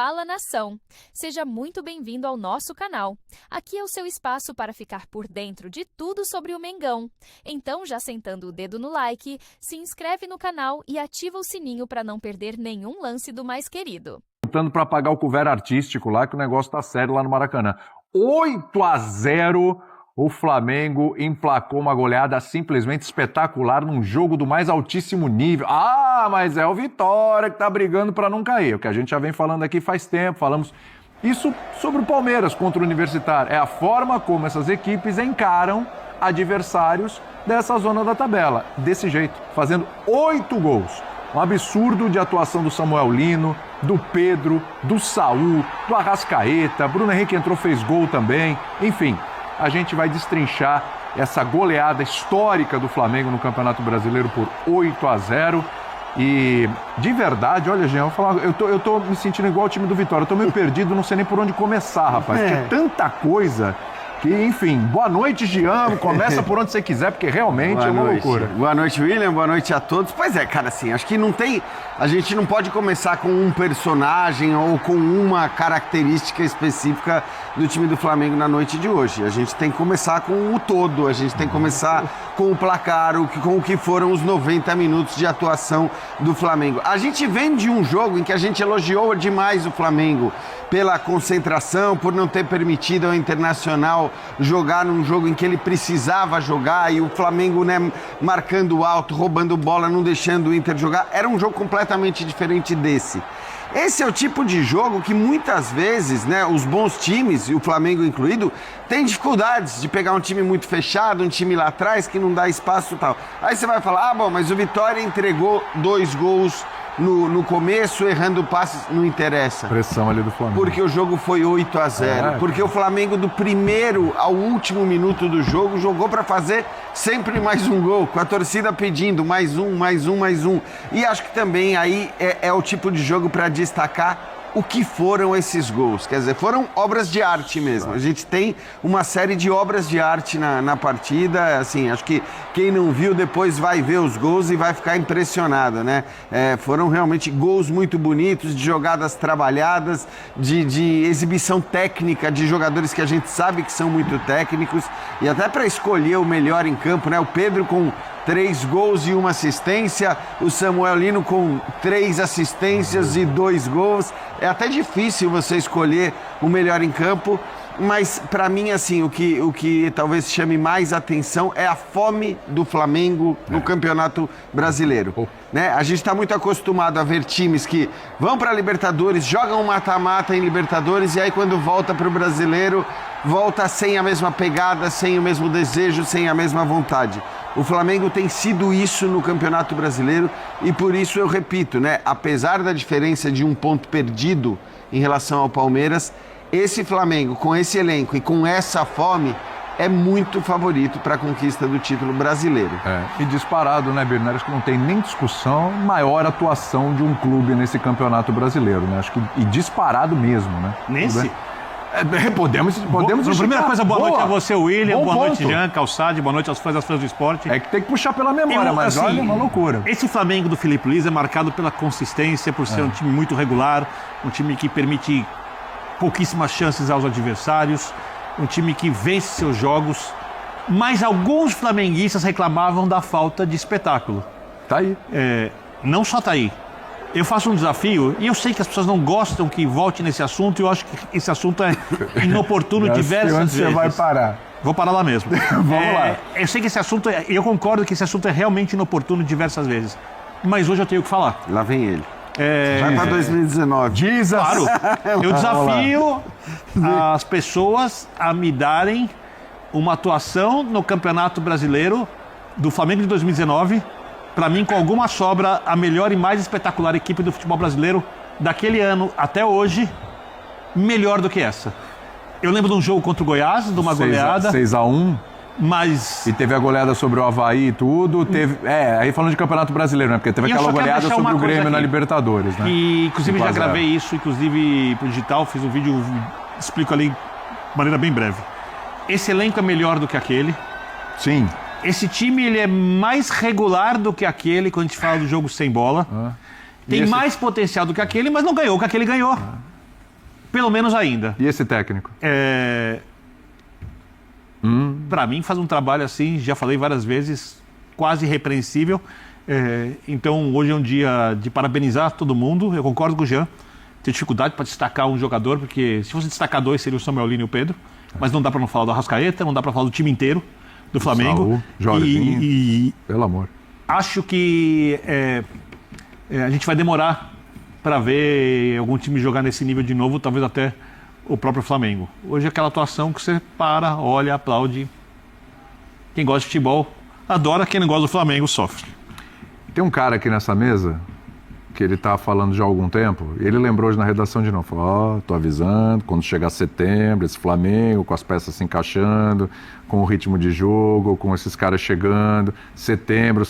Fala Nação! Seja muito bem-vindo ao nosso canal. Aqui é o seu espaço para ficar por dentro de tudo sobre o Mengão. Então, já sentando o dedo no like, se inscreve no canal e ativa o sininho para não perder nenhum lance do mais querido. Lutando para pagar o couvert artístico lá, que o negócio tá sério lá no Maracanã. 8-0, o Flamengo emplacou uma goleada simplesmente espetacular num jogo do mais altíssimo nível. Ah, mas é o Vitória que tá brigando para não cair. O que a gente já vem falando aqui faz tempo, falamos isso sobre o Palmeiras contra o Universitário. É a forma como essas equipes encaram adversários dessa zona da tabela. Desse jeito, fazendo 8 gols. Um absurdo de atuação do Samuel Lino, do Pedro, do Saul, do Arrascaeta. Bruno Henrique entrou, fez gol também. Enfim, a gente vai destrinchar essa goleada histórica do Flamengo no Campeonato Brasileiro por 8-0. E, de verdade, olha, Jean, eu tô me sentindo igual ao time do Vitória. Eu tô meio perdido, não sei nem por onde começar, rapaz. Porque é tanta coisa que, enfim, boa noite, Jean. Começa por onde você quiser, porque realmente é uma loucura. Boa noite, William. Boa noite a todos. Pois é, cara, assim, acho que não tem... A gente não pode começar com um personagem ou com uma característica específica do time do Flamengo na noite de hoje. A gente tem que começar com o todo, a gente tem que começar com o placar, com o que foram os 90 minutos de atuação do Flamengo. A gente vem de um jogo em que a gente elogiou demais o Flamengo pela concentração, por não ter permitido ao Internacional jogar num jogo em que ele precisava jogar, e o Flamengo, né, marcando alto, roubando bola, não deixando o Inter jogar. Era um jogo completamente diferente desse. Esse é o tipo de jogo que muitas vezes, né, os bons times, e o Flamengo incluído, tem dificuldades de pegar um time muito fechado, um time lá atrás que não dá espaço e tal. Aí você vai falar, bom, mas o Vitória entregou 2 gols no começo, errando passes, não interessa. Pressão ali do Flamengo. Porque o jogo foi 8-0. Porque o Flamengo, do primeiro ao último minuto do jogo, jogou para fazer sempre mais um gol, com a torcida pedindo mais um, mais um, mais um. E acho que também aí é o tipo de jogo para destacar o que foram esses gols. Quer dizer, foram obras de arte mesmo. A gente tem uma série de obras de arte na partida. Assim, acho que quem não viu depois vai ver os gols e vai ficar impressionado, né? Foram realmente gols muito bonitos, de jogadas trabalhadas, de exibição técnica de jogadores que a gente sabe que são muito técnicos. E até para escolher o melhor em campo, né? O Pedro com 3 gols e 1 assistência, o Samuel Lino com 3 assistências e 2 gols. É até difícil você escolher o melhor em campo, mas para mim, assim, o que talvez chame mais atenção é a fome do Flamengo no Campeonato Brasileiro. Né? A gente está muito acostumado a ver times que vão para a Libertadores, jogam mata-mata em Libertadores, e aí quando volta para o Brasileiro, volta sem a mesma pegada, sem o mesmo desejo, sem a mesma vontade. O Flamengo tem sido isso no Campeonato Brasileiro, e por isso eu repito, né? Apesar da diferença de um ponto perdido em relação ao Palmeiras, esse Flamengo, com esse elenco e com essa fome, é muito favorito para a conquista do título brasileiro. E disparado, né, Bernardo? Acho que não tem nem discussão, maior atuação de um clube nesse Campeonato Brasileiro, né? Acho que, e disparado mesmo, né? Nesse? Podemos primeira coisa, boa noite a você, William, boa noite, Jean, Calçade, boa noite aos fãs do esporte. É que tem que puxar pela memória, mas assim, olha, é uma loucura. Esse Flamengo do Felipe Luiz é marcado pela consistência, por ser um time muito regular, um time que permite pouquíssimas chances aos adversários, um time que vence seus jogos, mas alguns flamenguistas reclamavam da falta de espetáculo. Tá aí. Não só tá aí. Eu faço um desafio, e eu sei que as pessoas não gostam que volte nesse assunto, e eu acho que esse assunto é inoportuno diversas vezes. Onde você vai parar? Vou parar lá mesmo. Vamos lá. Eu sei que esse assunto, eu concordo que esse assunto é realmente inoportuno diversas vezes, mas hoje eu tenho que falar. Lá vem ele. Vai para 2019. Diz Claro, eu desafio as pessoas a me darem uma atuação no Campeonato Brasileiro do Flamengo de 2019, para mim, com alguma sobra, a melhor e mais espetacular equipe do futebol brasileiro daquele ano até hoje, melhor do que essa. Eu lembro de um jogo contra o Goiás, de uma goleada. 6-1. Mas... E teve a goleada sobre o Avaí e tudo. Aí falando de Campeonato Brasileiro, né? Porque teve aquela goleada sobre o Grêmio na Libertadores, né? E, inclusive, já gravei isso, inclusive, pro digital, fiz um vídeo, explico ali de maneira bem breve. Esse elenco é melhor do que aquele. Sim. Esse time, ele é mais regular do que aquele, quando a gente fala do jogo sem bola. Tem mais potencial do que aquele, mas não ganhou o que aquele ganhou. Pelo menos ainda. E esse técnico? Para mim faz um trabalho assim, já falei várias vezes, quase irrepreensível. Então hoje é um dia de parabenizar todo mundo. Eu concordo com o Jean. Tem dificuldade para destacar um jogador, porque se fosse destacar dois seria o Samuel Lino e o Pedro. Mas não dá para não falar do Arrascaeta, não dá para falar do time inteiro do Flamengo. Saúl, Jorginho, pelo amor. Acho que a gente vai demorar para ver algum time jogar nesse nível de novo, talvez até o próprio Flamengo. Hoje é aquela atuação que você para, olha, aplaude. Quem gosta de futebol adora, quem não gosta do Flamengo sofre. Tem um cara aqui nessa mesa que ele tá falando já há algum tempo, e ele lembrou hoje na redação de novo, falou, tô avisando, quando chegar setembro, esse Flamengo, com as peças se encaixando, com o ritmo de jogo, com esses caras chegando, setembro,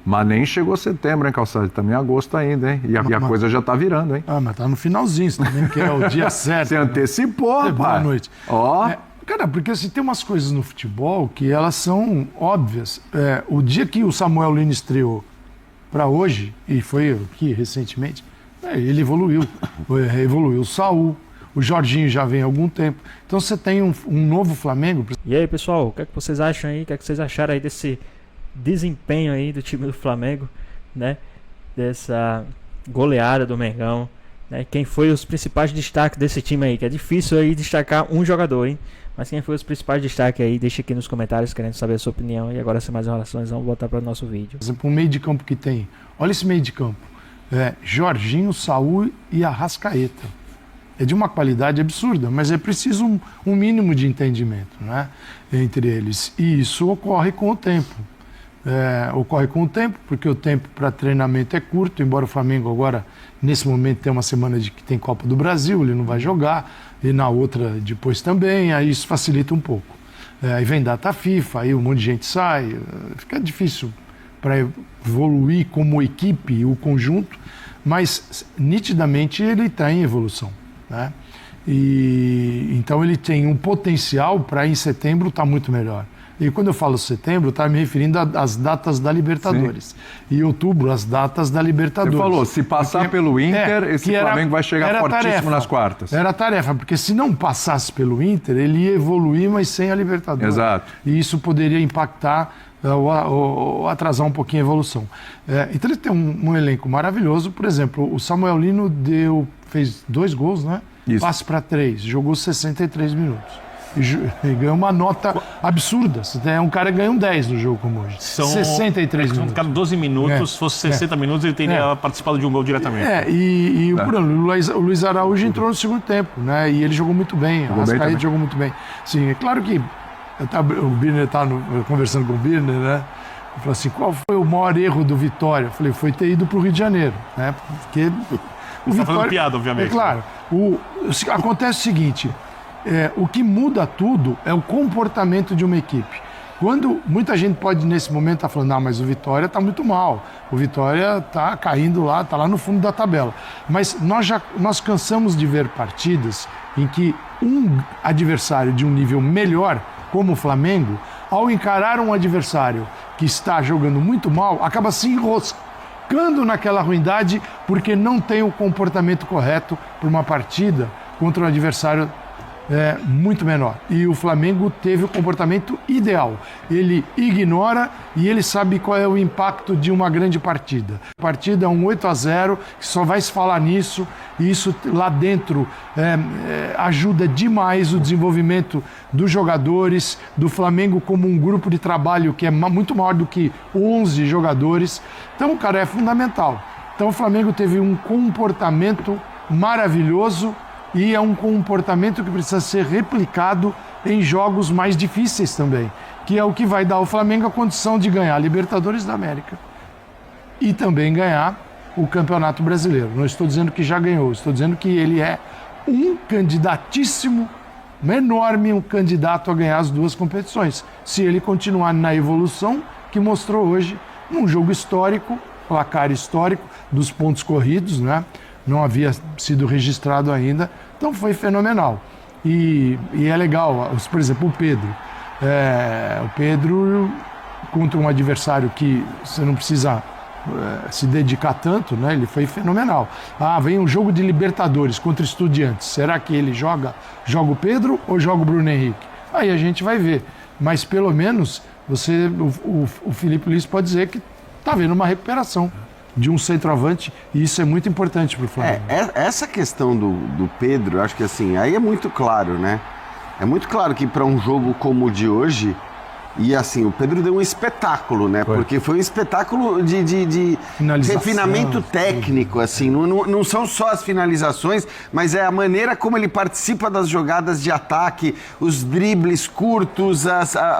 mas nem chegou setembro, hein, Calçade, também agosto ainda, hein, e a coisa já tá virando, hein. Mas tá no finalzinho, você também quer o dia certo. Você antecipou, rapaz. Boa noite. Ó. Cara, porque assim, tem umas coisas no futebol que elas são óbvias. O dia que o Samuel Lino estreou para hoje, e foi aqui recentemente, ele evoluiu. Evoluiu o Saúl, o Jorginho já vem há algum tempo. Então você tem um novo Flamengo. E aí, pessoal, o que é que vocês acham aí? O que é que vocês acharam aí desse desempenho aí do time do Flamengo, né? Dessa goleada do Mengão, né? Quem foi os principais destaques desse time aí? Que é difícil aí destacar um jogador, hein? Mas quem foi os principais destaques aí? Deixa aqui nos comentários, querendo saber a sua opinião. E agora, sem mais enrolações, vamos voltar para o nosso vídeo. Por exemplo, um meio de campo que tem. Olha esse meio de campo. Jorginho, Saúl e Arrascaeta. É de uma qualidade absurda, mas é preciso um mínimo de entendimento, né, entre eles. E isso ocorre com o tempo. Ocorre com o tempo, porque o tempo para treinamento é curto, embora o Flamengo agora, nesse momento, tenha uma semana de que tem Copa do Brasil, ele não vai jogar, e na outra depois também, aí isso facilita um pouco. Aí vem data FIFA, aí um monte de gente sai, fica difícil para evoluir como equipe, o conjunto, mas nitidamente ele está em evolução, né? E então ele tem um potencial para em setembro estar muito melhor. E quando eu falo setembro, eu estava me referindo às datas da Libertadores. Sim. E outubro, as datas da Libertadores. Você falou, se passar pelo Inter, esse Flamengo vai chegar fortíssimo nas quartas. Era tarefa, porque se não passasse pelo Inter, ele ia evoluir, mas sem a Libertadores. Exato. E isso poderia impactar ou atrasar um pouquinho a evolução. Então ele tem um elenco maravilhoso. Por exemplo, o Samuel Lino fez 2 gols, né? Isso. Passe para 3, jogou 63 minutos. E ganhou uma nota absurda. Um cara ganha um 10 no jogo como hoje. 63 minutos. Cada 12 minutos, se fosse 60 minutos, ele teria participado de um gol diretamente. O Luiz Araújo entrou no segundo tempo, né? E ele jogou muito bem. O Arrascaeta jogou muito bem. Sim, é claro que o Birner estava conversando com o Birner, né? Ele falou assim, qual foi o maior erro do Vitória? Eu falei, foi ter ido para o Rio de Janeiro, né? Porque Você está fazendo piada, obviamente. Claro. Acontece o seguinte... o que muda tudo é o comportamento de uma equipe. Quando muita gente pode, nesse momento, estar falando, mas o Vitória está muito mal, o Vitória está caindo lá, está lá no fundo da tabela. Mas nós cansamos de ver partidas em que um adversário de um nível melhor, como o Flamengo, ao encarar um adversário que está jogando muito mal, acaba se enroscando naquela ruindade porque não tem o comportamento correto para uma partida contra um adversário muito menor. E o Flamengo teve o comportamento ideal. Ele ignora e ele sabe qual é o impacto de uma grande partida. A partida é um 8-0, que só vai se falar nisso, e isso lá dentro ajuda demais o desenvolvimento dos jogadores, do Flamengo como um grupo de trabalho que é muito maior do que 11 jogadores. Então, cara, é fundamental. Então o Flamengo teve um comportamento maravilhoso, e é um comportamento que precisa ser replicado em jogos mais difíceis também, que é o que vai dar ao Flamengo a condição de ganhar a Libertadores da América e também ganhar o Campeonato Brasileiro. Não estou dizendo que já ganhou, estou dizendo que ele é um candidatíssimo, enorme, um candidato a ganhar as 2 competições, se ele continuar na evolução que mostrou hoje num jogo histórico, placar histórico dos pontos corridos, né? Não havia sido registrado ainda, então foi fenomenal. E é legal, por exemplo, o Pedro. O Pedro, contra um adversário que você não precisa se dedicar tanto, né? Ele foi fenomenal. Ah, vem um jogo de Libertadores contra Estudiantes. Será que ele joga o Pedro ou joga o Bruno Henrique? Aí a gente vai ver. Mas pelo menos o Felipe Luiz pode dizer que está vendo uma recuperação de um centroavante, e isso é muito importante para o Flamengo. Essa questão do Pedro, acho que assim, aí é muito claro, né? É muito claro que para um jogo como o de hoje, e assim, o Pedro deu um espetáculo, né? Porque foi um espetáculo de refinamento técnico, assim. Não são só as finalizações, mas é a maneira como ele participa das jogadas de ataque, os dribles curtos,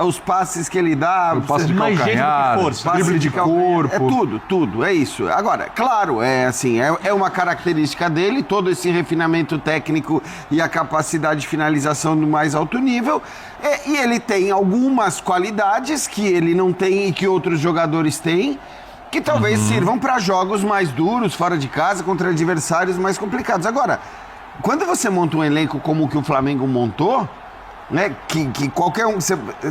os passes que ele dá. O passe de mais calcanhar, jeito que força. drible de corpo. É tudo, é isso. Agora, claro, é uma característica dele, todo esse refinamento técnico e a capacidade de finalização do mais alto nível. E ele tem algumas qualidades que ele não tem e que outros jogadores têm, que talvez sirvam para jogos mais duros, fora de casa, contra adversários mais complicados. Agora, quando você monta um elenco como o que o Flamengo montou, né, que qualquer um...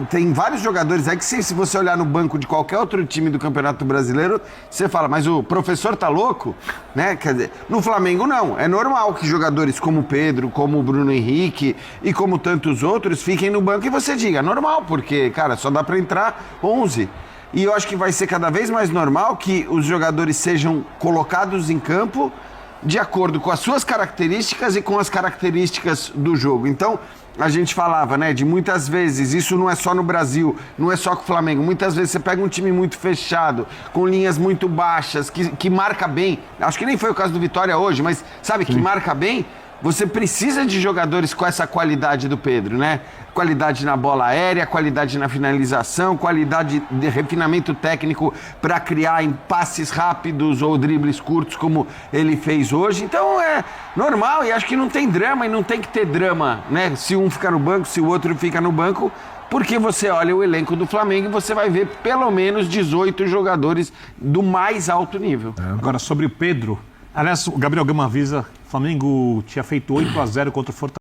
tem vários jogadores aí que se você olhar no banco de qualquer outro time do Campeonato Brasileiro, você fala, mas o professor tá louco? Né? Quer dizer, no Flamengo não. É normal que jogadores como o Pedro, como o Bruno Henrique e como tantos outros fiquem no banco e você diga, é normal, porque, cara, só dá para entrar 11. E eu acho que vai ser cada vez mais normal que os jogadores sejam colocados em campo de acordo com as suas características e com as características do jogo. Então, a gente falava, né, de muitas vezes, isso não é só no Brasil, não é só com o Flamengo, muitas vezes você pega um time muito fechado, com linhas muito baixas, que marca bem, acho que nem foi o caso do Vitória hoje, mas sabe, que marca bem, você precisa de jogadores com essa qualidade do Pedro, né? Qualidade na bola aérea, qualidade na finalização, qualidade de refinamento técnico para criar em passes rápidos ou dribles curtos, como ele fez hoje. Então é normal e acho que não tem drama e não tem que ter drama, né? Se um fica no banco, se o outro fica no banco, porque você olha o elenco do Flamengo e você vai ver pelo menos 18 jogadores do mais alto nível. Agora, sobre o Pedro, aliás, o Gabriel Gama avisa, o Flamengo tinha feito 8-0 contra o Fortaleza.